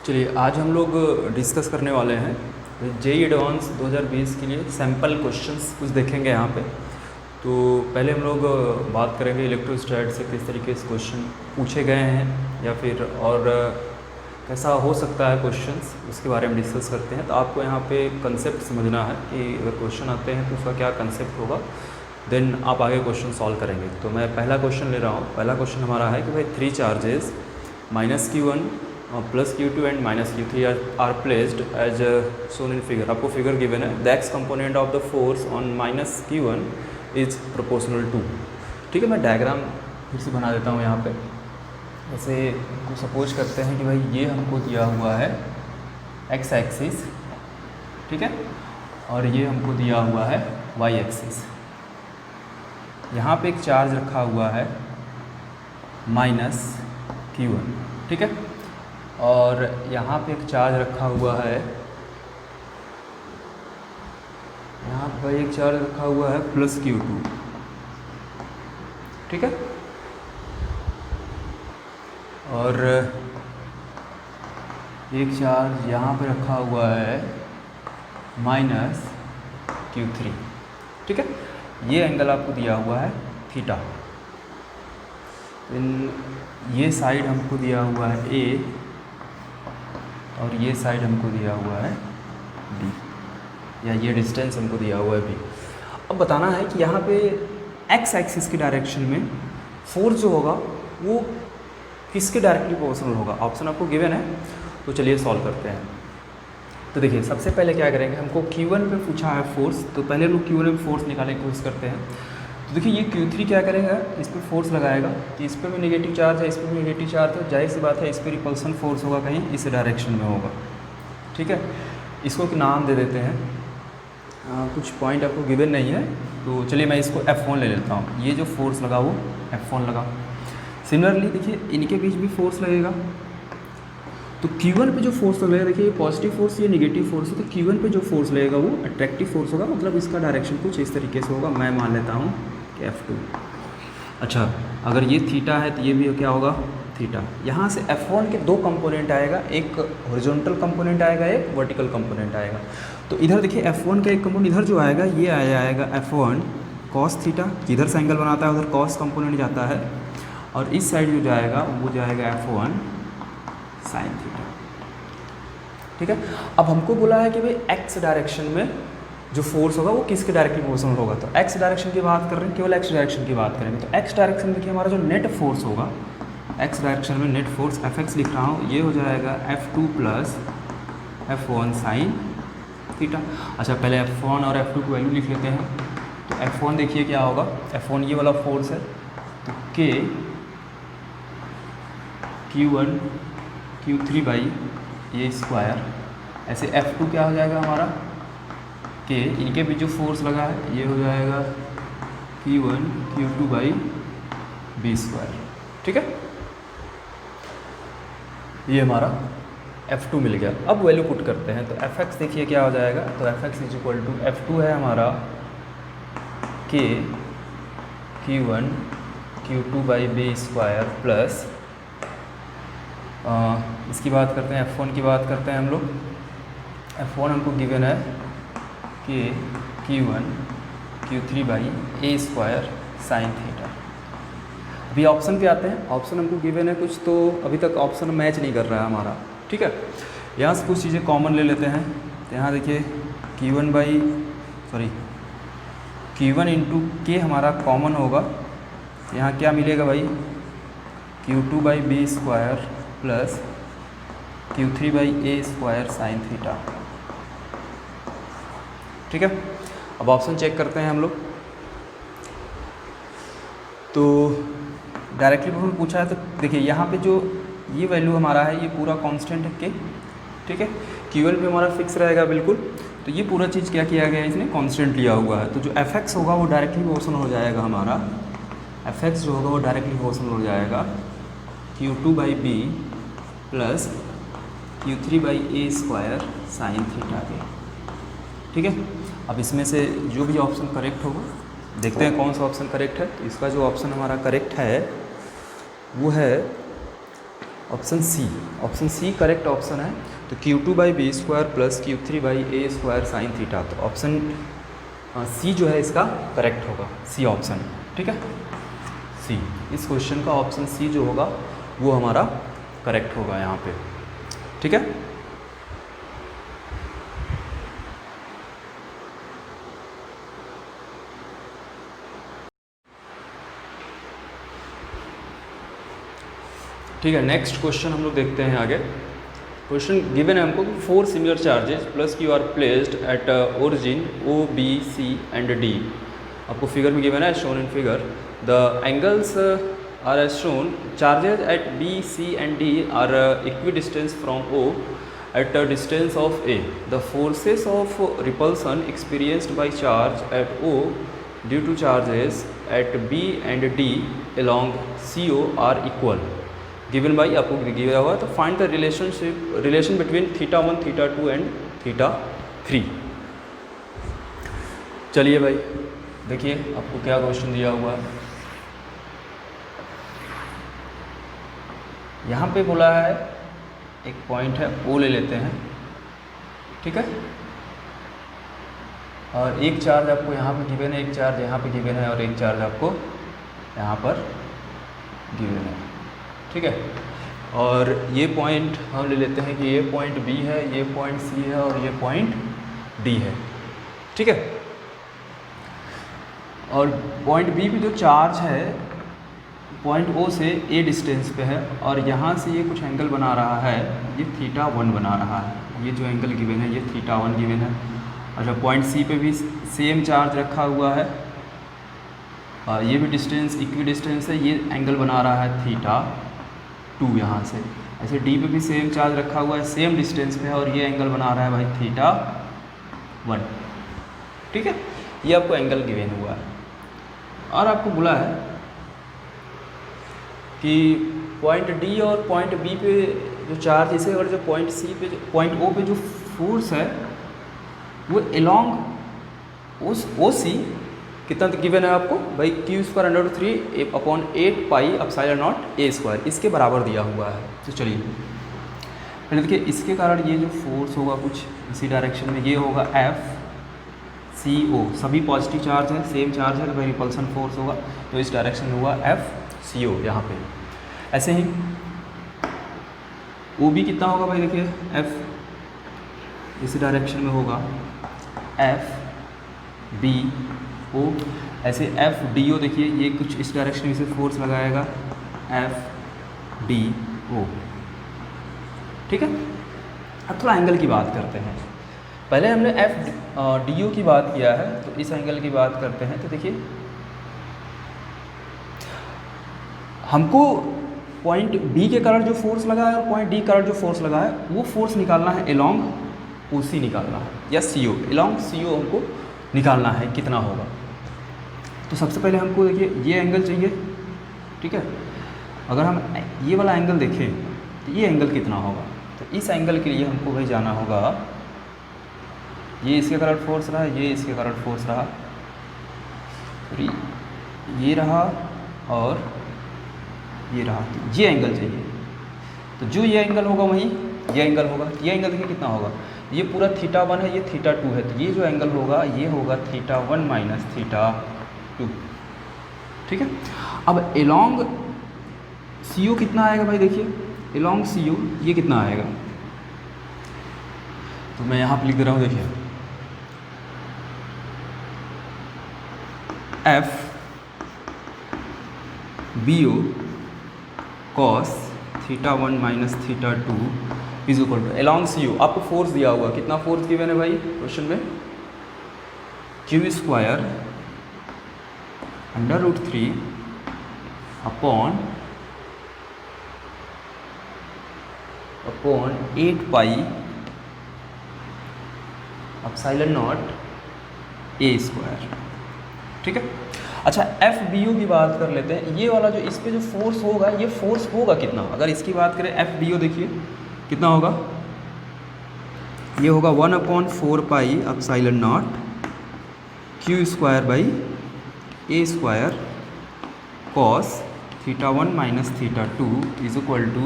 चलिए आज हम लोग डिस्कस करने वाले हैं जेई एडवांस 2020 के लिए सैम्पल क्वेश्चंस कुछ देखेंगे यहाँ पे। तो पहले हम लोग बात करेंगे इलेक्ट्रोस्टैट से किस तरीके से क्वेश्चन पूछे गए हैं या फिर और कैसा हो सकता है क्वेश्चंस, उसके बारे में डिस्कस करते हैं। तो आपको यहाँ पे कंसेप्ट समझना है कि अगर क्वेश्चन आते हैं तो उसका क्या कंसेप्ट होगा, देन आप आगे क्वेश्चन सॉल्व करेंगे। तो मैं पहला क्वेश्चन ले रहा हूँ। पहला क्वेश्चन हमारा है कि भाई 3 charges -Q1 + Q2 and -Q3 are placed as shown in figure. आपको फिगर गिवन है, the x component of the force on -Q1 is proportional to. ठीक है, मैं डायग्राम फिर से बना देता हूँ यहाँ पे। ऐसे को सपोज करते हैं कि भाई ये हमको दिया हुआ है एक्स एक्सिस, ठीक है, और ये हमको दिया हुआ है वाई एक्सिस। यहाँ पे एक चार्ज रखा हुआ है -Q1, ठीक है, और यहाँ पे एक चार्ज रखा हुआ है, यहाँ पर एक चार्ज रखा हुआ है +Q2, ठीक है, और एक चार्ज यहाँ पे रखा हुआ है -Q3, ठीक है। ये एंगल आपको दिया हुआ है थीटा। ये साइड हमको दिया हुआ है A और ये साइड हमको दिया हुआ है B, या ये डिस्टेंस हमको दिया हुआ है B। अब बताना है कि यहाँ पे एक्स एक्सिस की डायरेक्शन में फोर्स जो होगा वो किसके डायरेक्टली प्रोपोर्शनल होगा। ऑप्शन आपको गिवन है, तो चलिए सॉल्व करते हैं। तो देखिए सबसे पहले क्या करेंगे, हमको Q1 पे पूछा है फोर्स, तो पहले लोग Q1 पे फोर्स निकालने की कोशिश करते हैं। तो देखिए ये Q3 क्या करेगा, इस पर फोर्स लगाएगा कि इस पर भी नेगेटिव चार्ज है, इस पर भी नेगेटिव चार्ज है, जाहिर सी बात है इस पर रिपल्सन फोर्स होगा कहीं इस डायरेक्शन में होगा, ठीक है। इसको एक नाम दे देते हैं, कुछ पॉइंट आपको गिवन नहीं है, तो चलिए मैं इसको F1 ले लेता हूँ। ये जो फोर्स लगा वो F1 लगा। सिमिलरली देखिए इनके बीच भी फोर्स लगेगा, तो Q1 पे जो फोर्स लगेगा, देखिए ये पॉजिटिव फोर्स, ये नेगेटिव फोर्स है, तो Q1 पे जो फोर्स लगेगा वो अट्रैक्टिव फोर्स होगा, मतलब इसका डायरेक्शन कुछ इस तरीके से होगा। मैं मान लेता हूँ कि F2। अच्छा, अगर ये थीटा है तो ये भी क्या होगा थीटा। यहाँ से F1 के दो कंपोनेंट आएगा, एक हॉरिजॉन्टल कंपोनेंट आएगा, एक वर्टिकल कंपोनेंट आएगा। तो इधर देखिए F1 का एक कंपोनेंट इधर जो आएगा ये आएगा F1 cos थीटा, जिधर से एंगल बनाता है उधर cos कंपोनेंट जाता है, और इस साइड जो जाएगा वो जाएगा F1 sin थीटा, ठीक है। अब हमको बोला है कि भाई एक्स डायरेक्शन में जो फोर्स होगा वो किसके डायरेक्टली प्रोपोर्शनल होगा। तो एक्स डायरेक्शन की बात कर रहे हैं, केवल एक्स डायरेक्शन की बात करेंगे। तो एक्स डायरेक्शन में देखिए हमारा जो नेट फोर्स होगा, एक्स डायरेक्शन में नेट फोर्स Fx लिख रहा हूँ, ये हो जाएगा F2 + F1 sin थीटा। अच्छा, पहले F1 और F2 की वैल्यू लिख लेते हैं। तो F1 देखिए क्या होगा, F1 ये वाला फोर्स है, तो K Q1 Q3/A²। ऐसे F2 क्या हो जाएगा हमारा K, इनके बीच जो फोर्स लगा है ये हो जाएगा Q1 Q2/B², ठीक है। ये हमारा F2 मिल गया। अब वैल्यू पुट करते हैं, तो Fx देखिए क्या हो जाएगा, तो Fx = F2 है हमारा K Q1 Q2/B² प्लस इसकी बात करते हैं, F1 की बात करते हैं हम लोग। F1 हमको गिवन है कि Q1 Q3/A² sin थीटा। अभी ऑप्शन पे आते हैं। ऑप्शन हमको गिवन है कुछ, तो अभी तक ऑप्शन मैच नहीं कर रहा है हमारा, ठीक है। यहाँ से कुछ चीज़ें कॉमन ले लेते हैं। तो यहाँ देखिए Q1 × K हमारा कॉमन होगा, यहाँ क्या मिलेगा भाई, Q2/B² plus Q3/A² sin theta, ठीक है। अब ऑप्शन चेक करते हैं हम लोग। तो डायरेक्टली प्रोपोर्शनल पूछा है, तो देखिए यहाँ पे जो ये वैल्यू हमारा है ये पूरा कांस्टेंट है K, ठीक है। Q1 पे हमारा फिक्स रहेगा बिल्कुल, तो ये पूरा चीज़ क्या किया गया है, इसने कांस्टेंट लिया हुआ है। तो जो Fx होगा वो डायरेक्टली प्रोपोर्शनल हो जाएगा हमारा, Fx जो होगा वो डायरेक्टली प्रोपोर्शनल हो जाएगा Q2/B plus Q3/A² sin theta के, ठीक है। अब इसमें से जो भी ऑप्शन करेक्ट होगा, देखते हैं कौन सा ऑप्शन करेक्ट है। तो इसका जो ऑप्शन हमारा करेक्ट है वो है ऑप्शन सी करेक्ट ऑप्शन है। तो Q2/B² plus Q3/A² sine theta, तो ऑप्शन सी जो है इसका करेक्ट होगा, सी ऑप्शन, ठीक है। सी, इस क्वेश्चन का ऑप्शन सी जो होगा वो हमारा करेक्ट होगा यहाँ पे, ठीक है। ठीक है, नेक्स्ट क्वेश्चन हम लोग देखते हैं आगे। क्वेश्चन गिवन है हमको, 4 similar charges plus q are placed at origin O, B, C and D। आपको फिगर में गिवन है, shown in figure the angles are as shown, charges at B, C and D are equidistance from O at a distance of A. The forces of repulsion experienced by charge at O due to charges at B and D along CO are equal. Given by आपको given हुआ, तो find the relation between θ1, θ2 and θ3। चलिए भाई देखिए आपको क्या question दिया हुआ है। यहाँ पे बोला है एक पॉइंट है O ले लेते हैं, ठीक है, और एक चार्ज आपको यहाँ पे गिवन है, एक चार्ज यहाँ पे गिवन है और एक चार्ज आपको यहाँ पर गिवन है, ठीक है। और ये पॉइंट हम ले लेते हैं कि ये पॉइंट B है, ये पॉइंट C है और ये पॉइंट D है, ठीक है। और पॉइंट B पे जो चार्ज है पॉइंट O से A डिस्टेंस पे है और यहाँ से ये कुछ एंगल बना रहा है, ये θ1 बना रहा है, ये जो एंगल गिवन है ये θ1 गिवन है। अच्छा, पॉइंट C पे भी सेम चार्ज रखा हुआ है और ये भी डिस्टेंस इक्वी डिस्टेंस है, ये एंगल बना रहा है θ2 यहाँ से। ऐसे D पे भी सेम चार्ज रखा हुआ है, सेम डिस्टेंस पे है और ये एंगल बना रहा है भाई θ1, ठीक है। ये आपको एंगल गिवन हुआ है और आपको बोला है कि पॉइंट D और पॉइंट B पे जो चार्ज, इसे अगर जो पॉइंट C पे, पॉइंट O पे जो फोर्स है वो एलोंग उस OC कितना गिवन है आपको भाई, Q²√3/8πε0 इसके बराबर दिया हुआ है। तो चलिए पहले देखिए, इसके कारण ये जो फोर्स होगा कुछ इसी डायरेक्शन में, ये होगा FCO, सभी पॉजिटिव चार्ज है, सेम चार्ज है, तो भाई रिपल्सन फोर्स होगा, तो इस डायरेक्शन में हुआ FCO यहाँ पे। ऐसे ही OB कितना होगा भाई, देखिए F इसी डायरेक्शन में होगा FBO, ऐसे FDO देखिए ये कुछ इस डायरेक्शन में से फोर्स लगाएगा FDO, ठीक है। अब थोड़ा एंगल की बात करते हैं। पहले हमने FDO की बात किया है, तो इस एंगल की बात करते हैं। तो देखिए हमको पॉइंट B के कारण जो फोर्स लगा है और पॉइंट D के कारण जो फोर्स लगा है वो फोर्स निकालना है एलोंग OC निकालना है, या CO, एलोंग CO हमको निकालना है कितना होगा। तो सबसे पहले हमको देखिए ये एंगल चाहिए, ठीक है। अगर हम ये वाला एंगल देखें तो ये एंगल कितना होगा, तो इस एंगल के लिए हमको भाई जाना होगा, ये इसके कारण फोर्स रहा, ये इसके कारण फोर्स रहा, ये रहा और ये रहा, तो ये एंगल चाहिए। तो जो ये एंगल होगा वहीं ये एंगल होगा, ये एंगल देखिए कितना होगा, ये पूरा θ1 है, ये θ2 है, तो ये जो एंगल होगा ये होगा θ1 माइनस θ2, ठीक है। अब एलोंग CO कितना आएगा भाई, देखिए एलोंग CO ये कितना आएगा, तो मैं यहाँ पर लिख दे रहा हूँ, देखिए FBO cos θ1 minus θ2 is equal to along CO। आपको फोर्स दिया हुआ, कितना फोर्स गिवन है भाई क्वेश्चन में, Q²√3 अपॉन 8πε0 A², ठीक है। अच्छा, FBO की बात कर लेते हैं। ये वाला जो इस पे जो फोर्स होगा, ये फोर्स होगा कितना, अगर इसकी बात करें FBO देखिए कितना होगा, ये होगा 1/4πε0 Q²/A² cos θ1 minus θ2 is equal to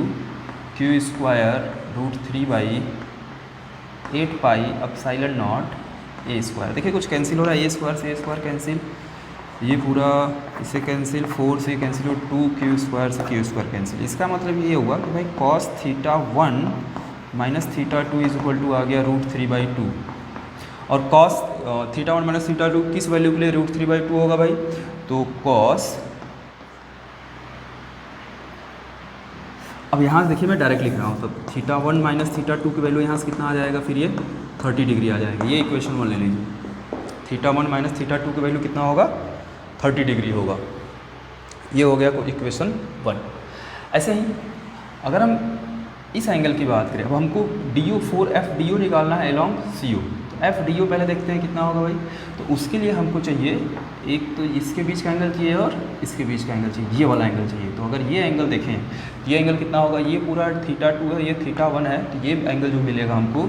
Q square root 3/8 pi epsilon naught a square. देखिए कुछ कैंसिल हो रहा है, ए स्क्वायर से ए स्क्वायर कैंसिल, ये पूरा इसे कैंसिल, 4 से कैंसिल हो, 2 क्यू स्क्वायर से क्यू स्क्वायर कैंसिल। इसका मतलब ये हुआ कि भाई cos θ1 minus θ2 is equal to आ गया रूट 3/2। और cos θ1 माइनस θ2 किस वैल्यू के लिए रूट 3/2 होगा भाई? तो cos, अब यहाँ से देखिए मैं डायरेक्ट लिख रहा हूँ, तब θ1 माइनस θ2 की वैल्यू यहाँ से कितना आ जाएगा, फिर ये 30 डिग्री आ जाएगा। ये इक्वेशन 1 ले लीजिए, θ1 माइनस θ2 की वैल्यू कितना होगा, 30 डिग्री होगा। ये हो गया इक्वेशन 1। ऐसे ही अगर हम इस एंगल की बात करें, अब हमको DO 4FDO निकालना है अलोंग CO। तो FDO पहले देखते हैं कितना होगा भाई। तो उसके लिए हमको चाहिए एक तो इसके बीच का एंगल चाहिए और इसके बीच का एंगल चाहिए, ये वाला एंगल चाहिए। तो अगर ये एंगल देखें, ये एंगल कितना होगा, ये पूरा θ2 है, ये θ1 है, तो ये एंगल जो मिलेगा हमको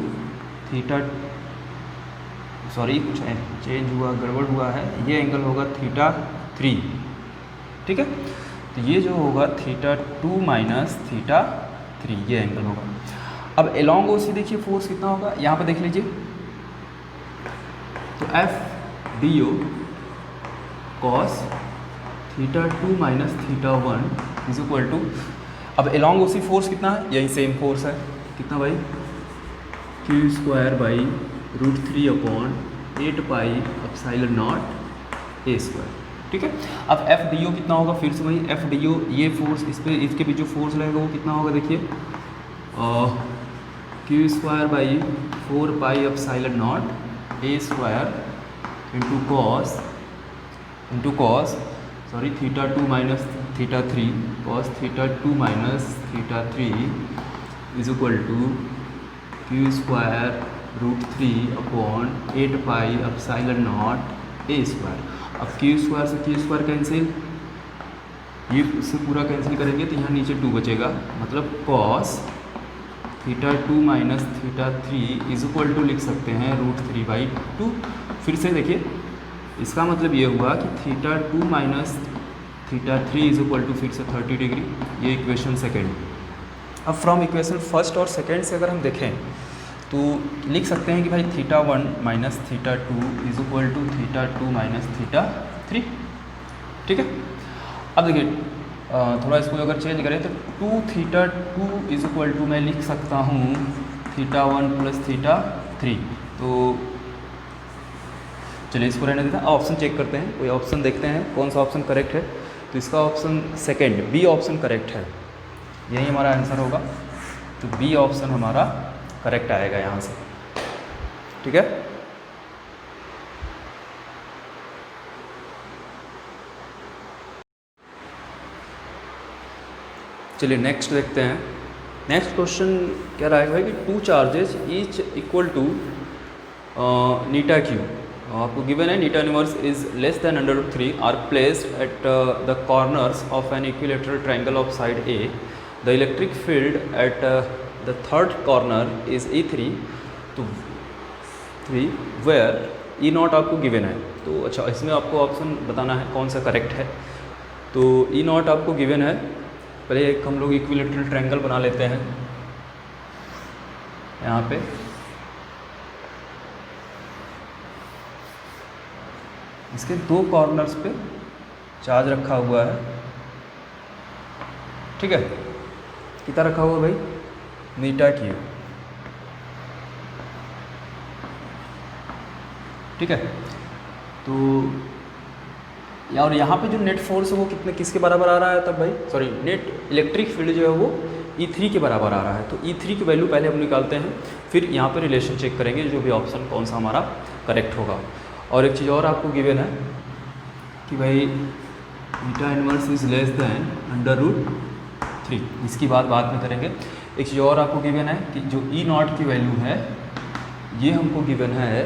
कुछ चेंज हुआ, गड़बड़ हुआ है, ये एंगल होगा θ3, ठीक है। तो ये जो होगा θ2 माइनस θ3, ये एंगल होगा। अब एलोंग OC देखिए फोर्स कितना होगा, यहाँ पे देख लीजिए। तो FDO cos θ2 minus θ1 is equal to, अब एलोंग OC फोर्स कितना है, यही सेम फोर्स है, कितना भाई, Q square by root 3/8 pi epsilon naught a square, ठीक है। अब FDO कितना होगा, फिर से वही FDO, ये फोर्स इस पे, इसके बीच जो फोर्स लगेगा वो कितना होगा, देखिए Q square by 4 pi epsilon naught a square into cos θ2 minus θ3, cos θ2 minus θ3 is equal to Q square root 3/8 pi epsilon naught a square. अब क्यू स्क्वायर से क्यू स्क्वायर कैंसिल, ये इससे पूरा कैंसिल करेंगे तो यहाँ नीचे 2 बचेगा, मतलब cos θ2 minus θ3 is equal to लिख सकते हैं रूट 3/2। फिर से देखिए, इसका मतलब ये हुआ कि θ2 माइनस θ3 इज इक्वल टू फिर से 30 डिग्री, ये इक्वेशन सेकेंड। अब फ्रॉम इक्वेशन फर्स्ट और सेकेंड से अगर हम देखें तो लिख सकते हैं कि भाई θ1 minus θ2 is equal to θ2 minus θ3, ठीक है। अब देखिए थोड़ा इसको अगर चेंज करें तो 2θ2 इज इक्वल टू मैं लिख सकता हूँ θ1 प्लस θ3। तो चलिए इसको रहने देते हैं, ऑप्शन चेक करते हैं, कोई ऑप्शन देखते हैं कौन सा ऑप्शन करेक्ट है। तो इसका option second, B option correct है, यही हमारा आंसर होगा। तो बी ऑप्शन हमारा करेक्ट आएगा यहाँ से, ठीक है। चलिए नेक्स्ट देखते हैं। नेक्स्ट क्वेश्चन क्या रहेगा भाई कि 2 चार्जेस ईच इक्वल टू नीटा क्यू, आपको गिवन है नीटा inverse is less than √3 are placed at the corners of an equilateral triangle of side a, the electric field at the third corner is E3 तो 3 where E0 आपको given है। तो अच्छा, इसमें आपको ऑप्शन बताना है कौन सा करेक्ट है। तो E0 आपको गिवन है, पहले एक हम लोग इक्विलेटरल ट्रायंगल बना लेते हैं। यहाँ पे इसके 2 कॉर्नर्स पे चार्ज रखा हुआ है, ठीक है। कितना रखा हुआ भाई, नीटा क्यू, ठीक है। तो और यहाँ पे जो नेट फोर्स है वो किसके बराबर आ रहा है तब भाई, सॉरी नेट इलेक्ट्रिक फील्ड जो है वो E3 के बराबर आ रहा है। तो E3 की वैल्यू पहले हम निकालते हैं, फिर यहाँ पे रिलेशन चेक करेंगे जो भी ऑप्शन कौन सा हमारा करेक्ट होगा। और एक चीज़ और आपको गिवन है कि भाई नीटा इनवर्स इज लेस देन √3, इसकी बात बाद में करेंगे। एक चीज़ और आपको गिवन है कि जो E0 की वैल्यू है ये हमको गिवन है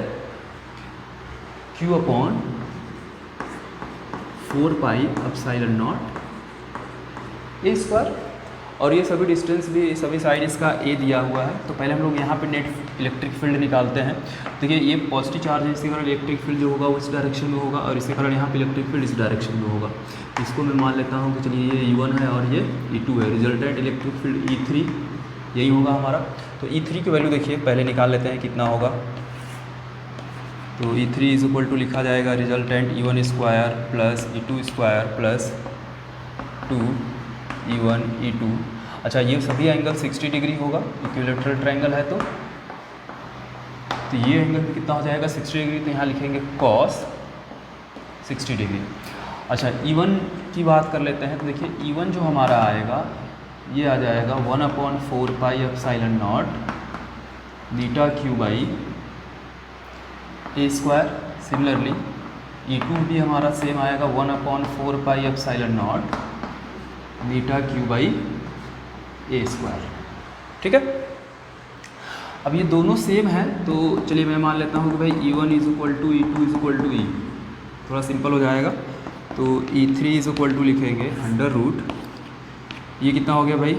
Q/4 pi epsilon naught a square, और ये सभी डिस्टेंस भी सभी साइड इसका ए दिया हुआ है। तो पहले हम लोग यहाँ पे नेट इलेक्ट्रिक फील्ड निकालते हैं। देखिए ये पॉजिटिव चार्ज है, इसके कारण इलेक्ट्रिक फील्ड जो होगा वो इस डायरेक्शन में होगा, और इसके कारण यहाँ पे इलेक्ट्रिक फील्ड इस डायरेक्शन में होगा। इसको मैं मान लेता हूँ कि चलिए ये E1 है और ये E2 है। रिजल्टेंट इलेक्ट्रिक फील्ड E3 यही होगा हमारा। तो E3 की वैल्यू देखिए पहले निकाल लेते हैं कितना होगा। तो E3 इज इक्वल टू लिखा जाएगा resultant E1 square plus E2 square plus 2 E1 E2। अच्छा, ये सभी एंगल 60 डिग्री होगा, इक्विलैटरल ट्रायंगल है तो ये एंगल भी कितना हो जाएगा 60 डिग्री, तो यहाँ लिखेंगे cos 60 डिग्री। अच्छा, E1 की बात कर लेते हैं। तो देखिए E1 जो हमारा आएगा ये आ जाएगा 1/4 पाई epsilon not beta Q by A square. Similarly E2 भी हमारा सेम आएगा 1/4 पाई epsilon not beta Q by A square. ठीक है, अब ये दोनों सेम है तो चलिए मैं मान लेता हूँ कि भाई E1 is equal to E2 is equal to E, थोड़ा सिंपल हो जाएगा। तो E3 इज इक्वल टू लिखेंगे अंडर रूट, ये कितना हो गया भाई,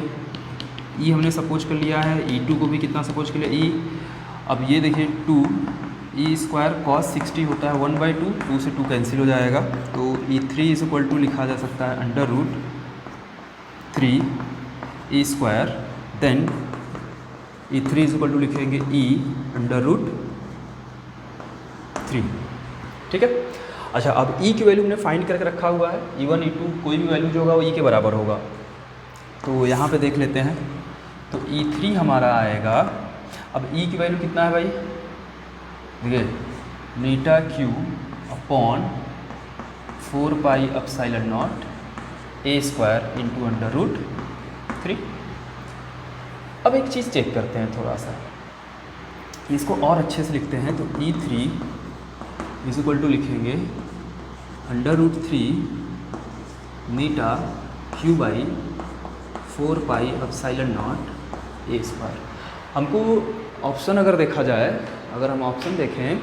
E हमने सपोज कर लिया है, E2 को भी कितना सपोज कर लिया E। अब ये देखिए 2 E स्क्वायर कॉस 60 होता है 1/2, 2 से 2 कैंसिल हो जाएगा। तो E3 इज इक्वल टू लिखा जा सकता है under root 3 E square, then E3 is equal to लिखेंगे E अंडर रूट 3। ठीक है, अच्छा अब E की वैल्यू हमने फाइंड करके रखा हुआ है, E1 E2 कोई भी वैल्यू जो होगा वो E के बराबर होगा। तो यहाँ पे देख लेते हैं, तो E3 हमारा आएगा, अब E की वैल्यू कितना है भाई, देखिए मीटा Q upon 4 pi epsilon naught a square into under root 3। अब एक चीज़ चेक करते हैं थोड़ा सा, इसको और अच्छे से लिखते हैं। तो E3 इज इक्वल टू लिखेंगे अंडर रूट 3 मीटा Q by 4 pi epsilon naught a square. हमको ऑप्शन अगर देखा जाए, अगर हम ऑप्शन देखें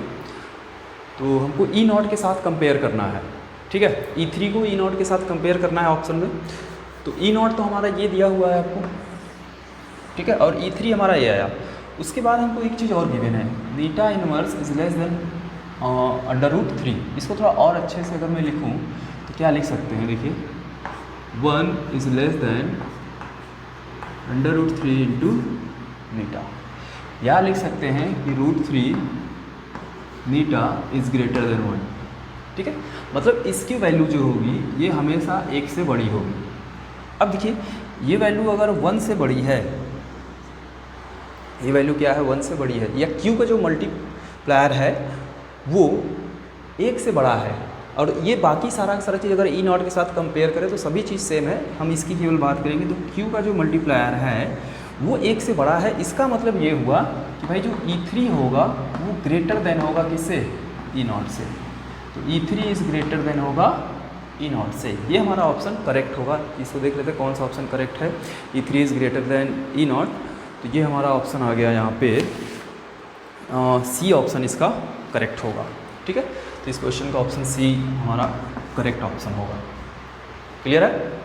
तो हमको E0 के साथ कंपेयर करना है। ठीक है, E3 को E0 के साथ कंपेयर करना है ऑप्शन में। तो E0 तो हमारा ये दिया हुआ है आपको, ठीक है, और E3 हमारा ये आया। उसके बाद हमको एक चीज़ और गिवन है, beta inverse is less than under root 3। इसको थोड़ा और अच्छे से अगर मैं लिखूं तो क्या लिख सकते हैं, देखिए 1 is less than under root 3 into मीटा, या लिख सकते हैं कि रूट 3 मीटा इज ग्रेटर देन 1। ठीक है, मतलब इसकी वैल्यू जो होगी ये हमेशा 1 से बड़ी होगी। अब देखिए ये वैल्यू अगर 1 से बड़ी है, ये वैल्यू क्या है 1 से बड़ी है, या Q का जो मल्टीप्लायर है वो 1 से बड़ा है, और ये बाकी सारा चीज़ अगर E0 के साथ कंपेयर करें तो सभी चीज़ सेम है, हम इसकी केवल बात करेंगे। तो Q का जो मल्टीप्लायर है वो 1 से बड़ा है, इसका मतलब ये हुआ कि भाई जो E3 होगा वो ग्रेटर देन होगा किससे, E0 से। तो E3 इज़ ग्रेटर देन होगा E0 से, ये हमारा ऑप्शन करेक्ट होगा। इसको देख लेते हैं कौन सा ऑप्शन करेक्ट है, E3 is greater than E0। तो ये हमारा ऑप्शन आ गया यहाँ पे C ऑप्शन इसका करेक्ट होगा। ठीक है, तो इस क्वेश्चन का ऑप्शन C हमारा करेक्ट ऑप्शन होगा। क्लियर है।